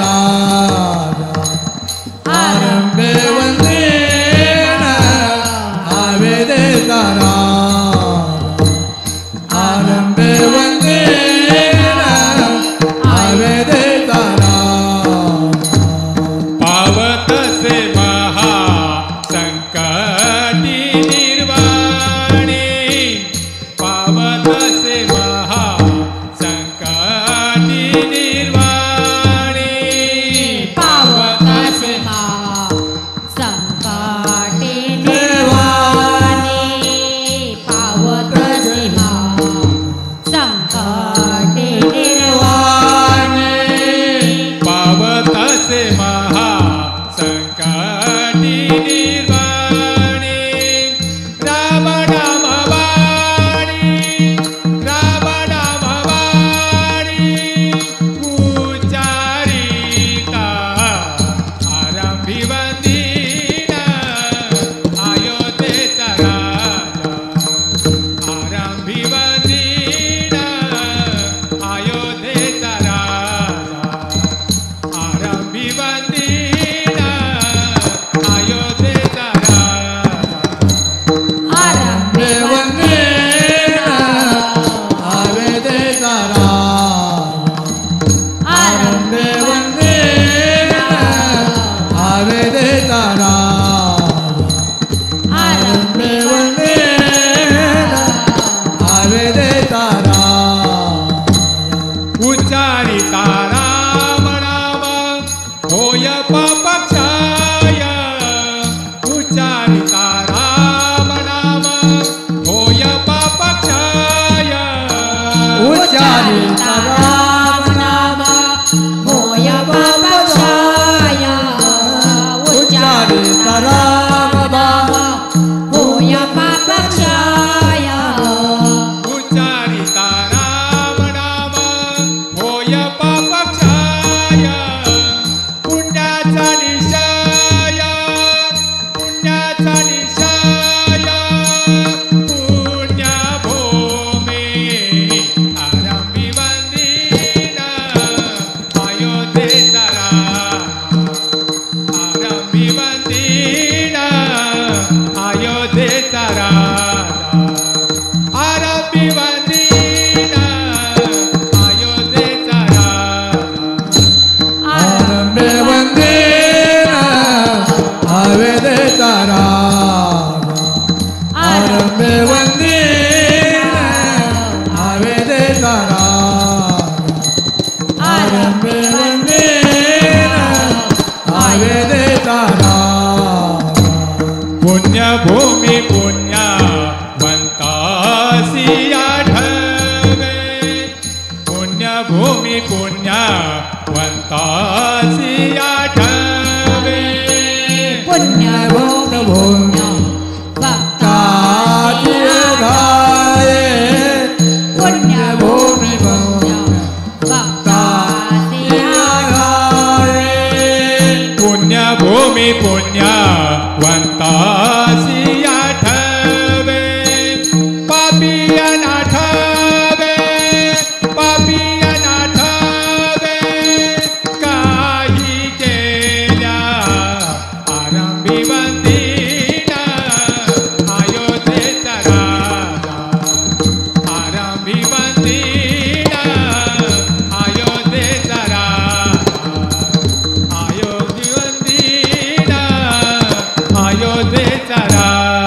राजा आरंभे वंदेन आवेदिता राजा आरंभे वंदेन आवेदिता राजा पावतसे महा संकटी निर्वाणी पावतसे महा संकटी निर्वाणी पावतसे महा संकटी निर्वाणी पावतसे महा संकटी निर्वाणी पावतसे महा संकटी निर्वाणी राम नाम वाणी राम नाम वाणी उच्चारिता आरंभी वंदिना अयोध्येचा राजा आरंभी वंदिना अयोध्येचा राजा आरंभी वंदिना अयोध्येचा राजा आरंभे वंदेन आवेदिता राजा आरंभे वंदेन आवेदिता राजा आरंभे वंदेन आवेदिता राजा उच्चारिता राम नाम होय पापक्षय उच्चारिता राम नाम होय पापक्षय उच्चारिता राम नाम होय पापक्षय उच्चारिता राम नाम होय पापक्षय उच्चारिता राम नाम होय पापक्षय पुण्याचा निश्चय पुण्याचा निश्चय पुण्यभूमी आरंभी वंदिना अयोध्येचा राजा आरंभी वंदिना अयोध्येचा राजा आरंभी वंदिना अयोध्येचा राजा आरंभे वंदेन आवेदिता राजा आरंभे वंदेन आवेदिता राजा आरंभे वंदेन आवेदिता राजा पुण्यभूमी पुण्यवंतासी आठवे पुण्यभूमी पुण्यवंतासी आठवे पुण्यभूमि भूम्य भक्ताची गाये पुण्यभूमि भक्ताची पुण्यभूमी पुण्यवंतासी आठवे पापी अनाठवे पापी अनाठवे काही केल्या आरंभी वंदिना अयोध्येचा राजा आरंभी वंदिना अयोध्येचा राजा अयोध्या वंदिना अयोध्येचा राजा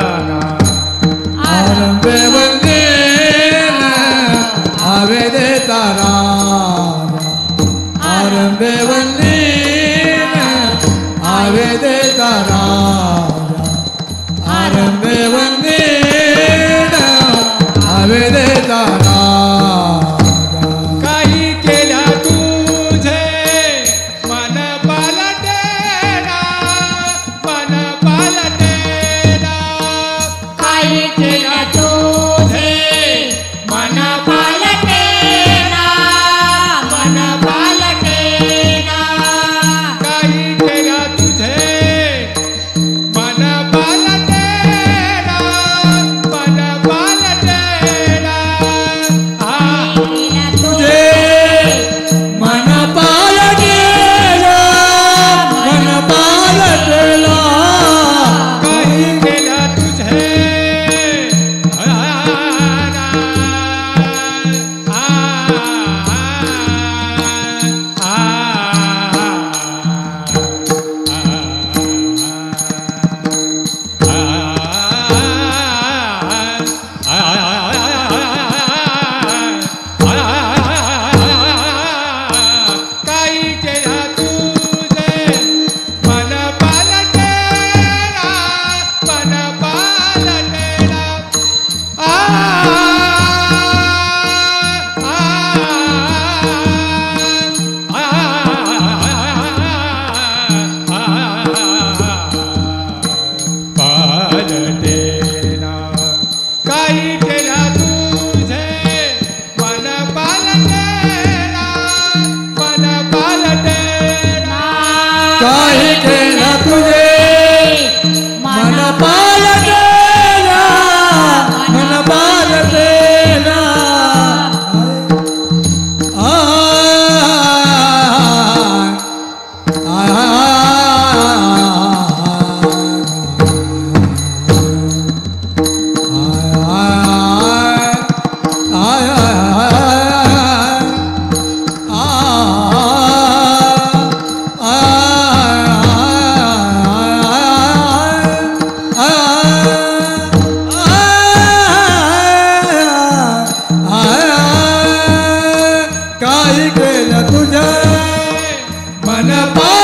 मन पा